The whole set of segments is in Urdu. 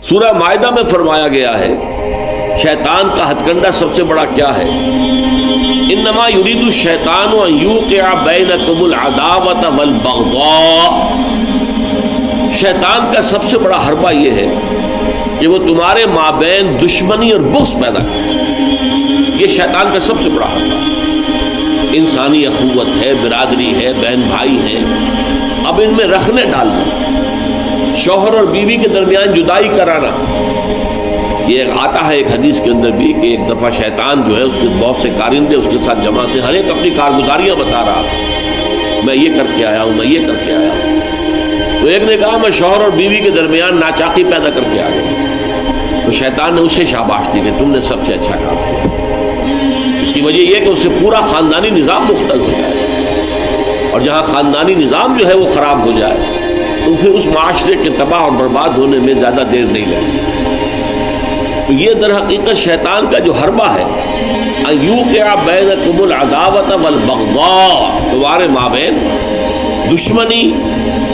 سورہ مائدہ میں فرمایا گیا ہے شیطان کا ہتھ کنڈا سب سے بڑا کیا ہے؟ انما یرید الشیطان ان یوقع بینکم العداوۃ والبغضاء، شیطان کا سب سے بڑا حربہ یہ ہے کہ وہ تمہارے مابین دشمنی اور بغض پیدا کرے، یہ شیطان کا سب سے بڑا حربہ ہے۔ انسانی اخوت ہے، برادری ہے، بہن بھائی ہیں، اب ان میں رخنے ڈالنا، شوہر اور بیوی کے درمیان جدائی کرانا، یہ آتا ہے ایک حدیث کے اندر بھی کہ ایک دفعہ شیطان جو ہے اس کے بہت سے کارندے اس کے ساتھ جمع تھے، ہر ایک اپنی کارگزاریاں بتا رہا تھا، میں یہ کر کے آیا ہوں، میں یہ کر کے آیا ہوں۔ تو ایک نے کہا میں شوہر اور بیوی کے درمیان ناچاقی پیدا کر کے آ گیا، تو شیطان نے اسے شاباش دی کہ تم نے سب سے اچھا کام کیا۔ اس کی وجہ یہ کہ اس سے پورا خاندانی نظام مختل ہو جائے، اور جہاں خاندانی نظام جو ہے وہ خراب ہو جائے تو پھر اس معاشرے کے تباہ اور برباد ہونے میں زیادہ دیر نہیں لگتی۔ تو یہ در حقیقت شیطان کا جو حربہ ہے ان یوقع بینکم العداوۃ والبغضاء، تمہارے مابین دشمنی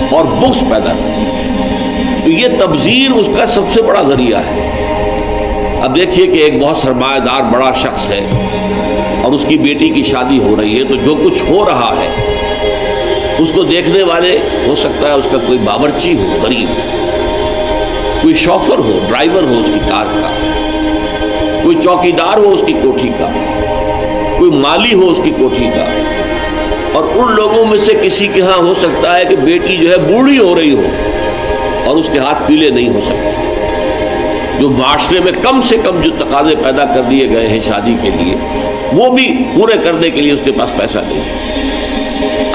اور بغض پیدا کرے، تو یہ تبذیر اس کا سب سے بڑا ذریعہ ہے۔ اب دیکھیے کہ ایک بہت سرمایہ دار بڑا شخص ہے اور اس کی بیٹی کی شادی ہو رہی ہے، تو جو کچھ ہو رہا ہے اس کو دیکھنے والے ہو سکتا ہے اس کا کوئی باورچی ہو غریب، کوئی شوفر ہو، ڈرائیور ہو اس کی کار کا، کوئی چوکیدار ہو اس کی کوٹھی کا، کوئی مالی ہو اس کی کوٹھی کا، اور ان لوگوں میں سے کسی کے ہاں ہو سکتا ہے کہ بیٹی جو ہے بوڑھی ہو رہی ہو اور اس کے ہاتھ پیلے نہیں ہو سکتے، جو معاشرے میں کم سے کم جو تقاضے پیدا کر دیے گئے ہیں شادی کے لیے وہ بھی پورے کرنے کے لیے اس کے پاس پیسہ نہیں۔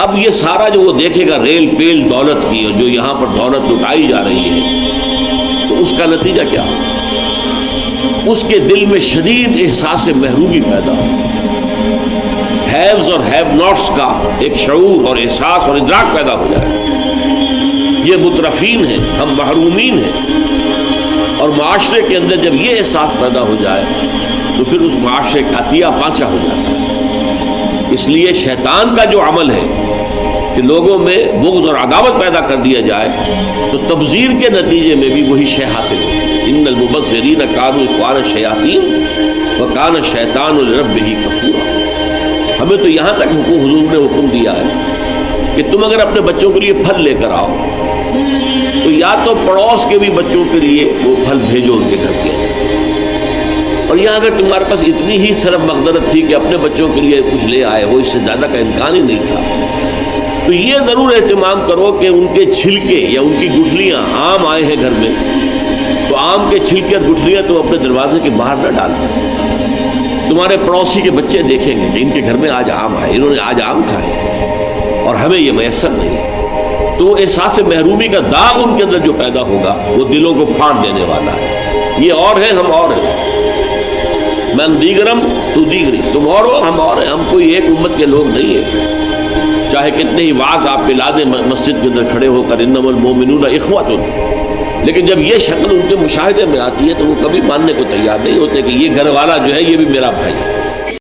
اب یہ سارا جو وہ دیکھے گا ریل پیل دولت کی، اور جو یہاں پر دولت لٹائی جا رہی ہے، تو اس کا نتیجہ کیا ہو؟ اس کے دل میں شدید احساس محرومی پیدا ہو، ہیوز اور ہیو ناٹس کا ایک شعور اور احساس اور ادراک پیدا ہو جائے، یہ مترفین ہیں، ہم محرومین ہیں۔ اور معاشرے کے اندر جب یہ احساس پیدا ہو جائے تو پھر اس معاشرے کا عطیہ پانچا ہو جاتا ہے۔ اس لیے شیطان کا جو عمل ہے کہ لوگوں میں بغض اور عداوت پیدا کر دیا جائے، تو تبذیر کے نتیجے میں بھی وہی شے حاصل ہوتی ہے۔ ان المبذرین کانوا اخوان الشیاطین وکان الشیطان لربہ کفورا۔ ہمیں تو یہاں تک حضور نے حکم دیا ہے کہ تم اگر اپنے بچوں کے لیے پھل لے کر آؤ تو یا تو پڑوس کے بھی بچوں کے لیے وہ پھل بھیجو ان کے گھر کے، اور یہاں اگر تمہارے پاس اتنی ہی صرف مقدرت تھی کہ اپنے بچوں کے لیے کچھ لے آئے ہو، اس سے زیادہ کا امکان ہی نہیں تھا، تو یہ ضرور اہتمام کرو کہ ان کے چھلکے یا ان کی گٹھلیاں، آم آئے ہیں گھر میں تو آم کے چھلکے اور گٹھلیاں تو اپنے دروازے کے باہر نہ ڈالنا۔ تمہارے پڑوسی کے بچے دیکھیں گے کہ ان کے گھر میں آج آم آئے، انہوں نے آج آم کھائے اور ہمیں یہ میسر نہیں، تو وہ احساس محرومی کا داغ ان کے اندر جو پیدا ہوگا وہ دلوں کو پھاڑ دینے والا ہے۔ یہ اور ہے، ہم اور ہیں، من دیگرم تو دیگری، تم اور ہو ہم اور ہیں، ہم کوئی ایک امت کے لوگ نہیں ہیں، چاہے کتنے ہی واعظ آپ پہ لا دیں مسجد کے اندر کھڑے ہو کر انما المؤمنون اخوۃ، لیکن جب یہ شکل ان کے مشاہدے میں آتی ہے تو وہ کبھی ماننے کو تیار نہیں ہوتے کہ یہ گھر والا جو ہے یہ بھی میرا بھائی ہے۔